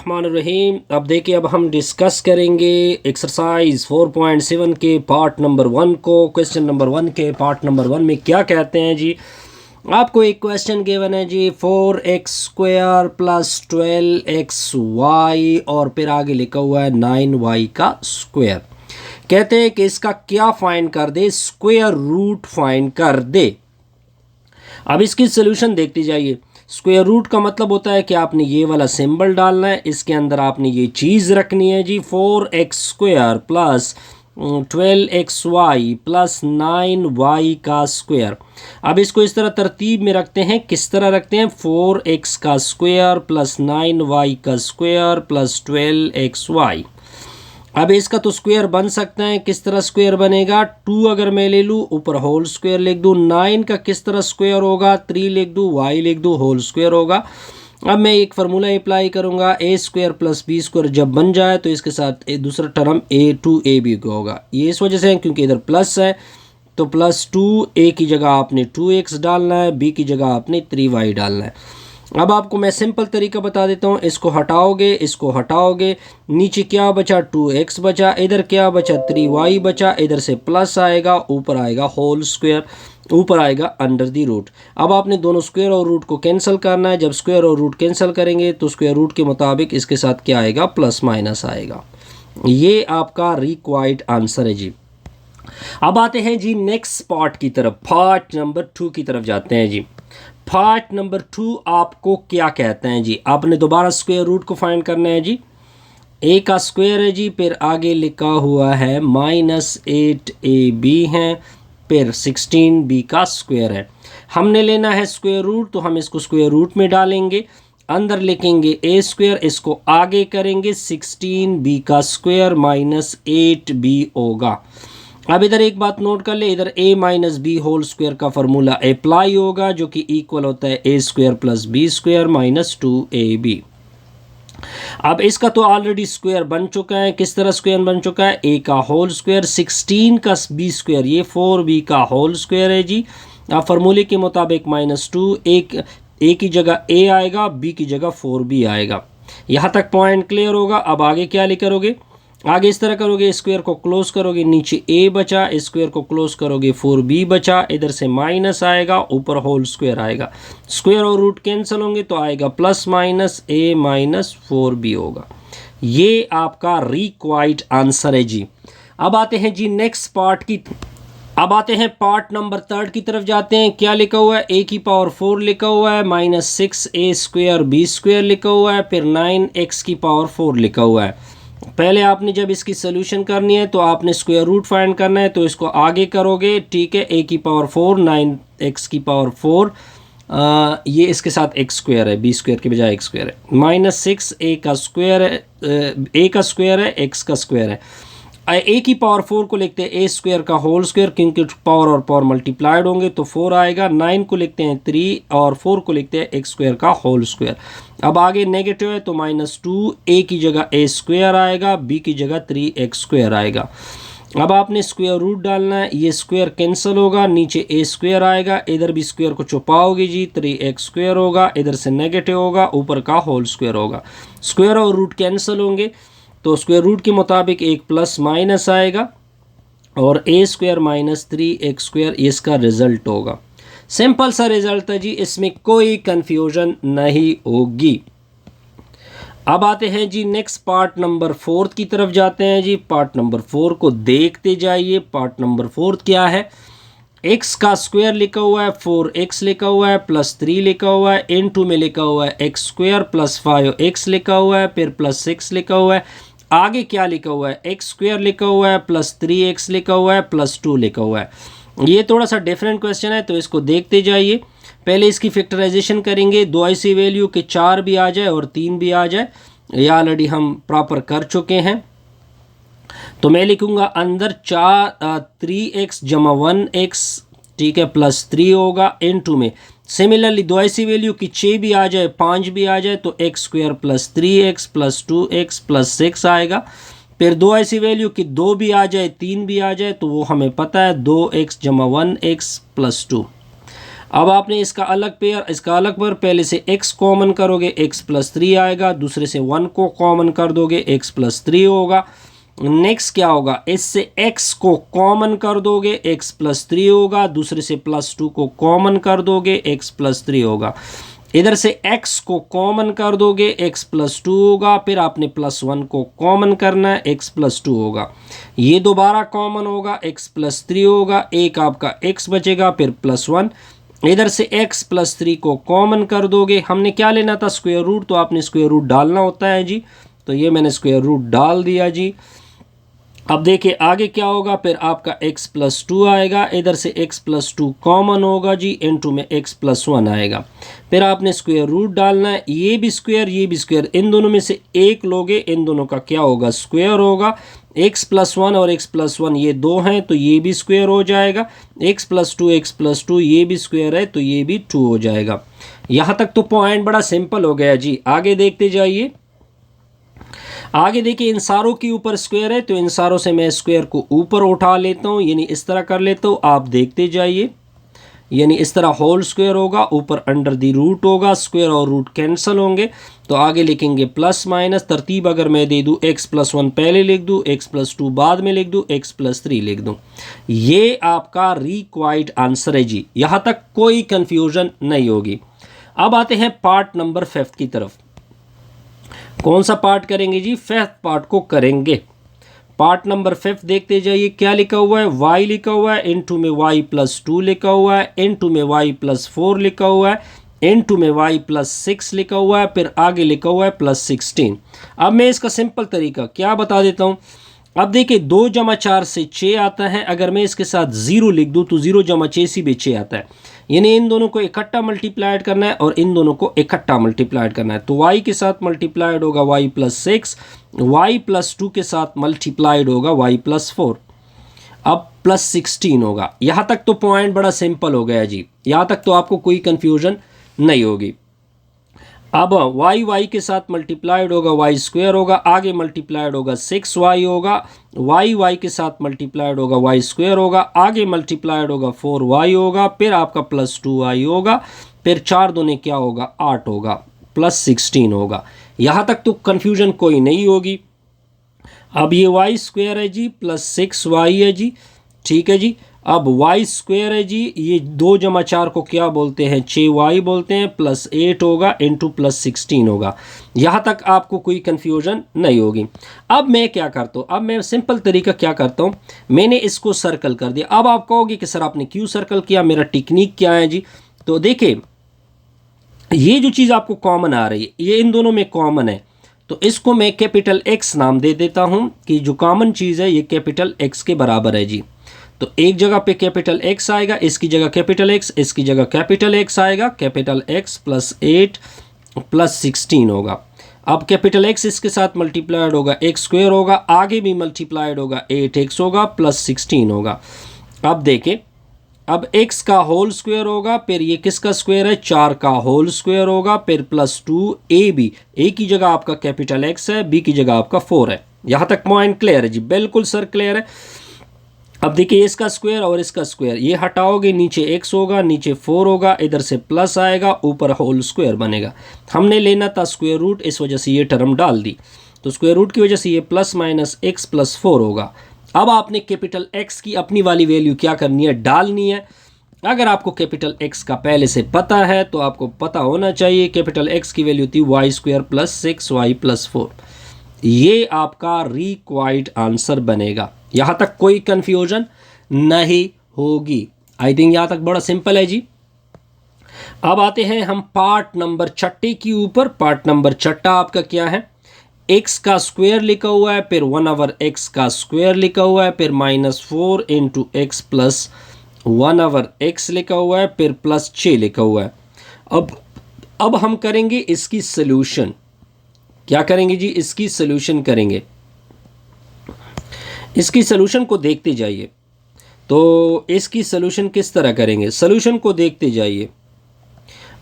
बिस्मिल्लाहिर्रहमानिर्रहीम। अब देखिए, अब हम डिस्कस करेंगे एक्सरसाइज 4.7 के पार्ट नंबर 1 को। क्वेश्चन नंबर 1 के पार्ट नंबर 1 में क्या कहते हैं जी, आपको एक क्वेश्चन गिवन है जी 4x² प्लस 12xy और फिर आगे लिखा हुआ है 9y का स्क्वायर। कहते हैं कि इसका क्या फाइंड कर दे, स्क्वायर रूट फाइंड कर दे। अब इसकी सोल्यूशन देखते जाइए। स्क्वायर रूट का मतलब होता है कि आपने ये वाला सिंबल डालना है, इसके अंदर आपने ये चीज़ रखनी है जी 4x² plus 12xy plus 9y का स्क्वायर। अब इसको इस तरह तरतीब में रखते हैं। किस तरह रखते हैं? 4x का स्क्वायर प्लस 9y का स्क्वायर प्लस 12xy। अब इसका तो स्क्वायर बन सकता है। किस तरह स्क्वायर बनेगा? 2 अगर मैं ले लूँ, ऊपर होल स्क्वायर लिख दूँ। 9 का किस तरह स्क्वायर होगा? 3 लिख दूँ, y लिख दूँ, होल स्क्वायर होगा। अब मैं एक फार्मूला अप्लाई करूँगा, a² प्लस b² जब बन जाए तो इसके साथ दूसरा टर्म a2ab होगा। ये इस वजह से है क्योंकि इधर प्लस है, तो प्लस 2, a की जगह आपने 2x डालना है, b की जगह आपने 3y डालना है। अब आपको मैं सिंपल तरीका बता देता हूँ। इसको हटाओगे, इसको हटाओगे, नीचे क्या बचा? 2x बचा, इधर क्या बचा? 3y बचा, इधर से प्लस आएगा, ऊपर आएगा होल स्क्वायर, ऊपर आएगा अंडर दी रूट। अब आपने दोनों स्क्वायर और रूट को कैंसिल करना है। जब स्क्वायर और रूट कैंसिल करेंगे तो स्क्वायर रूट के मुताबिक इसके साथ क्या आएगा? प्लस माइनस आएगा। ये आपका रिक्वायर्ड आंसर है जी। अब आते हैं जी नेक्स्ट पार्ट की तरफ, पार्ट नंबर 2 की तरफ जाते हैं जी। पार्ट नंबर 2 आपको क्या कहते हैं जी? आपने दोबारा स्क्वायर रूट को फाइंड करना है जी। a का स्क्वायर है जी, फिर आगे लिखा हुआ है -8ab है, फिर 16b का स्क्वायर है। हमने लेना है स्क्वायर रूट, तो हम इसको स्क्वायर रूट में डालेंगे, अंदर लिखेंगे a², इसको आगे करेंगे 16b का स्क्वायर -8b होगा। अब इधर एक बात नोट कर ले, इधर a minus B whole square का फार्मूला अप्लाई होगा, जो कि इक्वल होता है a² plus b² minus 2ab। अब इसका तो ऑलरेडी स्क्वायर बन चुका है। किस तरह स्क्वायर बन चुका है? a का होल स्क्वायर 16 का b², ये 4b का होल स्क्वायर है जी। अब फार्मूले के मुताबिक -2, एक a की जगह a आएगा, b की जगह 4b आएगा। यहाँ तक पॉइंट क्लियर होगा। अब आगे क्या करोगे? आगे इस तरह करोगे, स्क्वायर को क्लोज करोगे, नीचे a बचा, स्क्वायर को क्लोज करोगे 4b बचा, इधर से माइनस आएगा, ऊपर होल स्क्वायर आएगा। स्क्वायर और रूट कैंसिल होंगे तो आएगा plus minus a minus 4b होगा। ये आपका रिक्वायर्ड आंसर है जी। अब आते हैं जी नेक्स्ट पार्ट की, अब आते हैं पार्ट नंबर 3 की तरफ जाते हैं। क्या लिखा हुआ है? a की पावर 4 लिखा हुआ है, -6a² b² लिखा हुआ है, फिर 9x की पावर 4 लिखा हुआ है। पहले आपने जब इसकी सोल्यूशन करनी है तो आपने स्क्वायर रूट फाइंड करना है, तो इसको आगे करोगे, ठीक है। a की पावर 4, 9x की पावर 4, ये इसके साथ x² है, b² के बजाय x² है, -6 a का स्क्वायर है, a का स्क्वायर है, x का स्क्वायर है। a की पावर 4 को लिखते हैं a² का होल स्क्वायर, क्योंकि पावर और पावर मल्टीप्लाइड होंगे तो 4 आएगा। 9 को लिखते हैं 3 और 4 को लिखते हैं x² का होल स्क्वायर। अब आगे नेगेटिव है तो -2, a की जगह a² आएगा, b की जगह 3x² आएगा। अब आपने स्क्वायर रूट डालना है, ये स्क्वायर कैंसिल होगा, नीचे a² आएगा, इधर भी स्क्वायर को छुपाओगे जी, 3x² होगा, इधर से नेगेटिव होगा, ऊपर का होल स्क्वायर होगा। स्क्वायर और रूट कैंसिल होंगे तो स्क्वायर रूट के मुताबिक एक प्लस माइनस आएगा और a² माइनस 3x² इसका रिजल्ट होगा। सिंपल सा रिजल्ट है जी, इसमें कोई कंफ्यूजन नहीं होगी। अब आते हैं जी नेक्स्ट पार्ट नंबर 4 की तरफ जाते हैं जी। पार्ट नंबर 4 को देखते जाइए। पार्ट नंबर 4 क्या है? x का स्क्वायर लिखा हुआ है, 4x लिखा हुआ है, प्लस 3 लिखा हुआ है, इनटू में लिखा हुआ है x² प्लस 5x लिखा हुआ है, फिर प्लस 6 लिखा हुआ है। आगे क्या लिखा हुआ है? x² लिखा हुआ है, प्लस 3x लिखा हुआ है, प्लस 2 लिखा हुआ है। ये थोड़ा सा डिफरेंट क्वेश्चन है, तो इसको देखते जाइए। पहले इसकी फैक्टराइजेशन करेंगे, 2 ऐसी वैल्यू के 4 भी आ जाए और 3 भी आ जाए। ये ऑलरेडी हम प्रॉपर कर चुके हैं, तो मैं लिखूंगा अंदर 3x जमा 1x, ठीक है, प्लस 3 होगा, इनटू में सिमिलरली 2 ऐसी वैल्यू की 6 भी आ जाए, 5 भी आ जाए, तो x² plus 3x plus 2x plus 6 आएगा। फिर 2 ऐसी वैल्यू की 2 भी आ जाए, 3 भी आ जाए, तो वो हमें पता है 2x जमा 1x प्लस 2। अब आपने इसका अलग पेयर पहले से x कॉमन करोगे, x प्लस 3 आएगा, दूसरे से 1 को कॉमन कर दोगे, x प्लस 3 होगा। नेक्स्ट क्या होगा, इससे x को कॉमन कर दोगे, x प्लस 3 होगा, दूसरे से प्लस 2 को कॉमन कर दोगे, x प्लस 3 होगा। इधर से x को कॉमन कर दोगे, x प्लस 2 होगा, फिर आपने प्लस 1 को कॉमन करना है, x प्लस 2 होगा। ये दोबारा कॉमन होगा, x प्लस 3 होगा, एक आपका x बचेगा, फिर प्लस 1। इधर से x प्लस 3 को कॉमन कर दोगे, हमने क्या लेना था, स्क्वायर रूट, तो आपने स्क्वायर रूट डालना होता है जी, तो ये मैंने स्क्वायर रूट डाल दिया जी। अब देखिए आगे क्या होगा, फिर आपका x प्लस 2 आएगा, इधर से x प्लस 2 कॉमन होगा जी, इनटू में x प्लस 1 आएगा, फिर आपने स्क्वायर रूट डालना है, ये भी स्क्वायर, इन दोनों में से एक लोगे, इन दोनों का क्या होगा, स्क्वायर होगा। x प्लस 1 और x प्लस 1 ये दो हैं तो ये भी स्क्वायर हो जाएगा, x प्लस 2 ये भी स्क्वायर है तो ये भी 2 हो जाएगा। यहाँ तक तो पॉइंट बड़ा सिंपल हो गया जी। आगे देखते जाइए, आगे देखिए इन सारों के ऊपर स्क्वायर है तो इन सारों से मैं स्क्वायर को ऊपर उठा लेता हूँ, यानी इस तरह कर लेता हूँ, आप देखते जाइए, यानी इस तरह होल स्क्वायर होगा, ऊपर अंडर दी रूट होगा, स्क्वायर और रूट कैंसिल होंगे, तो आगे लिखेंगे प्लस माइनस। तरतीब अगर मैं दे दूँ, x प्लस 1 पहले लिख दूँ, x प्लस 2 बाद में लिख दूँ, x प्लस 3 लिख दूँ। ये आपका रिक्वायर्ड आंसर है जी, यहाँ तक कोई कन्फ्यूजन नहीं होगी। अब आते हैं पार्ट नंबर 5 की तरफ। कौन सा पार्ट करेंगे जी, 5th पार्ट को करेंगे। पार्ट नंबर 5 देखते जाइए, क्या लिखा हुआ है, y लिखा हुआ है, इनटू में y प्लस 2 लिखा हुआ है, इनटू में y प्लस 4 लिखा हुआ है, इनटू में y प्लस 6 लिखा हुआ है, फिर आगे लिखा हुआ है प्लस 16। अब मैं इसका सिंपल तरीका क्या बता देता हूँ। अब देखिए 2 जमा 4 से 6 आता है, अगर मैं इसके साथ 0 लिख दूँ तो 0 जमा 6 से भी 6 आता है, यानी इन दोनों को इकट्ठा मल्टीप्लाइड करना है और इन दोनों को इकट्ठा मल्टीप्लाइड करना है। तो y के साथ मल्टीप्लाइड होगा y प्लस 6, y प्लस 2 के साथ मल्टीप्लाइड होगा y प्लस 4, अब प्लस 16 होगा। यहाँ तक तो पॉइंट बड़ा सिंपल हो गया जी, यहाँ तक तो आपको कोई कन्फ्यूजन नहीं होगी। अब y के साथ मल्टीप्लाइड होगा y स्क्वायर होगा, आगे मल्टीप्लाइड होगा 6y होगा, y के साथ मल्टीप्लाइड होगा y स्क्वायर होगा, आगे मल्टीप्लाइड होगा 4y होगा, फिर आपका प्लस 2y होगा, फिर 4 दूने क्या होगा 8 होगा, प्लस 16 होगा। यहाँ तक तो कन्फ्यूजन कोई नहीं होगी। अब ये y स्क्वायर है जी, प्लस 6y है जी, ठीक है जी। अब y स्क्वायर है जी, ये 2 जमा 4 को क्या बोलते हैं, 6y बोलते हैं, प्लस 8 होगा, इंटू प्लस 16 होगा। यहाँ तक आपको कोई कन्फ्यूजन नहीं होगी। अब मैं क्या करता हूँ, अब मैं सिंपल तरीका क्या करता हूँ, मैंने इसको सर्कल कर दिया। अब आप कहोगे कि सर आपने क्यों सर्कल किया, मेरा टेक्निक क्या है जी। तो देखिए ये जो चीज़ आपको कॉमन आ रही है, ये इन दोनों में कॉमन है, तो इसको मैं कैपिटल X नाम दे देता हूँ कि जो कॉमन चीज़ है ये कैपिटल X के बराबर है जी। तो एक जगह पे कैपिटल X आएगा, इसकी जगह कैपिटल X, इसकी जगह कैपिटल X आएगा, कैपिटल X प्लस 8 प्लस 16 होगा। अब कैपिटल X इसके साथ मल्टीप्लाइड होगा x स्क्वायर होगा, आगे भी मल्टीप्लाइड होगा 8x होगा, प्लस 16 होगा। अब देखें, अब x का होल स्क्वायर होगा, फिर ये किसका स्क्वायर है, 4 का होल स्क्वायर होगा, फिर प्लस 2ab, a की जगह आपका कैपिटल X है, b की जगह आपका 4 है। यहाँ तक पॉइंट क्लियर है जी, बिल्कुल सर क्लियर है। अब देखिए इसका स्क्वायर और इसका स्क्वायर ये हटाओगे, नीचे x होगा, नीचे 4 होगा, इधर से प्लस आएगा, ऊपर होल स्क्वायर बनेगा। हमने लेना था स्क्वायर रूट, इस वजह से ये टर्म डाल दी, तो स्क्वायर रूट की वजह से ये प्लस माइनस x प्लस 4 होगा। अब आपने कैपिटल X की अपनी वाली वैल्यू क्या करनी है, डालनी है। अगर आपको कैपिटल X का पहले से पता है तो आपको पता होना चाहिए, कैपिटल X की वैल्यू थी y square plus 6y plus 4। ये आपका रिक्वायर्ड आंसर बनेगा, यहाँ तक कोई कंफ्यूजन नहीं होगी। आई थिंक यहाँ तक बड़ा सिंपल है जी। अब आते हैं हम पार्ट नंबर 6 के ऊपर। पार्ट नंबर 6 आपका क्या है, x का स्क्वायर लिखा हुआ है, फिर 1 x का स्क्वायर लिखा हुआ है, फिर -4 इंटू एक्स प्लस 1 x लिखा हुआ है, फिर प्लस 6 लिखा हुआ है। अब हम करेंगे इसकी सोल्यूशन। क्या करेंगे जी, इसकी सोल्यूशन करेंगे। इसकी सोल्यूशन को देखते जाइए। तो इसकी सोल्यूशन किस तरह करेंगे, सोल्यूशन को देखते जाइए।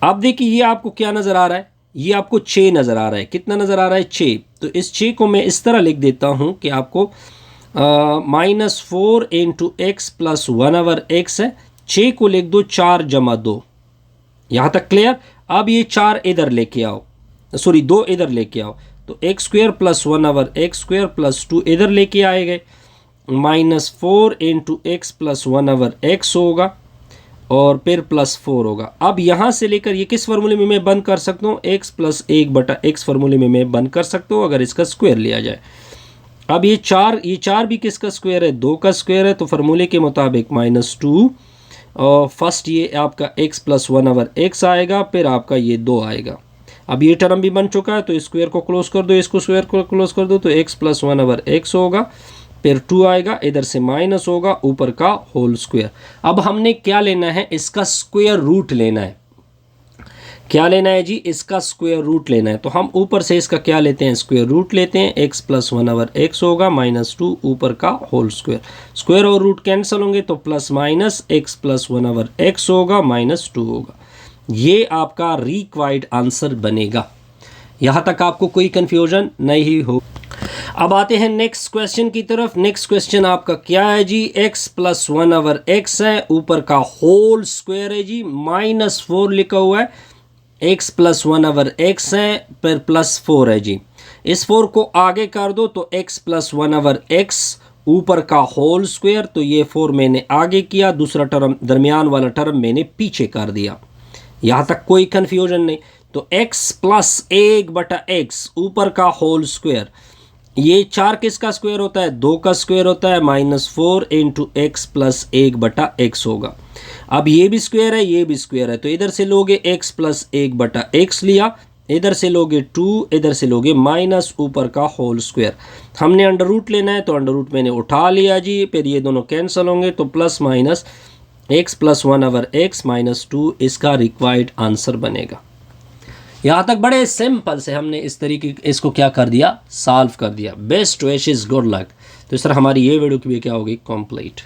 अब देखिए ये आपको क्या नज़र आ रहा है, ये आपको 6 नज़र आ रहा है। कितना नज़र आ रहा है, 6। तो इस 6 को मैं इस तरह लिख देता हूँ कि आपको -4 इंटू एक्स प्लस 1 x है। 6 को लिख दो 4 जमा 2, यहाँ तक क्लियर। अब ये 4 इधर लेके आओ, सॉरी 2 इधर लेके आओ, तो x square plus 1 over x square plus 2 इधर लेके आएंगे, -4 into x plus 1 over x होगा और फिर +4 होगा। अब यहाँ से लेकर ये किस फार्मूले में मैं बंद कर सकता हूँ, x प्लस 1/x फार्मूले में मैं बंद कर सकता हूँ अगर इसका स्क्वायर लिया जाए। अब ये 4 भी किसका स्क्वायर है, 2 का स्क्वायर है, तो फार्मूले के मुताबिक -2 और फर्स्ट ये आपका x प्लस 1 ओवर x आएगा, फिर आपका ये 2 आएगा। अब ये टर्म भी बन चुका है, तो स्क्वायर को क्लोज कर दो, इसको स्क्वायर को क्लोज कर दो, तो x प्लस 1 ओवर x होगा, फिर 2 आएगा, इधर से माइनस होगा, ऊपर का होल स्क्वायर। अब हमने क्या लेना है, इसका स्क्वायर रूट लेना है। क्या लेना है जी, इसका स्क्वायर रूट लेना है। तो हम ऊपर से इसका क्या लेते हैं, स्क्वायर रूट लेते हैं। x प्लस 1 ओवर x होगा, -2 ऊपर का होल स्क्वायर। स्क्वायर और रूट कैंसिल होंगे, तो plus minus x plus 1 over x होगा, -2 होगा। ये आपका रिक्वायर्ड आंसर बनेगा। यहाँ तक आपको कोई कन्फ्यूजन नहीं हो। अब आते हैं नेक्स्ट क्वेश्चन की तरफ। नेक्स्ट क्वेश्चन आपका क्या है जी, x प्लस 1 ओवर x है, ऊपर का होल स्क्वायर है जी, -4 लिखा हुआ है, x प्लस 1 ओवर x है, फिर +4 है जी। इस 4 को आगे कर दो तो x प्लस 1 ओवर x ऊपर का होल स्क्वायर, तो ये 4 मैंने आगे किया, दूसरा टर्म दरमियान वाला टर्म मैंने पीछे कर दिया। यहाँ तक कोई कन्फ्यूजन नहीं। तो x प्लस 1/x ऊपर का होल स्क्वायर, ये 4 किसका स्क्वायर होता है, 2 का स्क्वायर होता है, -4 इंटू एक्स प्लस 1/x होगा। अब ये भी स्क्वायर है, ये भी स्क्वायर है, तो इधर से लोगे x प्लस 1/x लिया, इधर से लोगे 2, इधर से लोगे माइनस ऊपर का होल स्क्वायर। हमने अंडर रूट लेना है, तो अंडर रूट मैंने उठा लिया जी, फिर ये दोनों कैंसिल होंगे, तो plus minus x plus 1 over x -2 इसका रिक्वायर्ड आंसर बनेगा। यहाँ तक बड़े सिंपल से हमने इस तरीके इसको क्या कर दिया, सॉल्व कर दिया। Best wishes, good luck. तो इस तरह हमारी ये वीडियो की भी क्या होगी, कंप्लीट।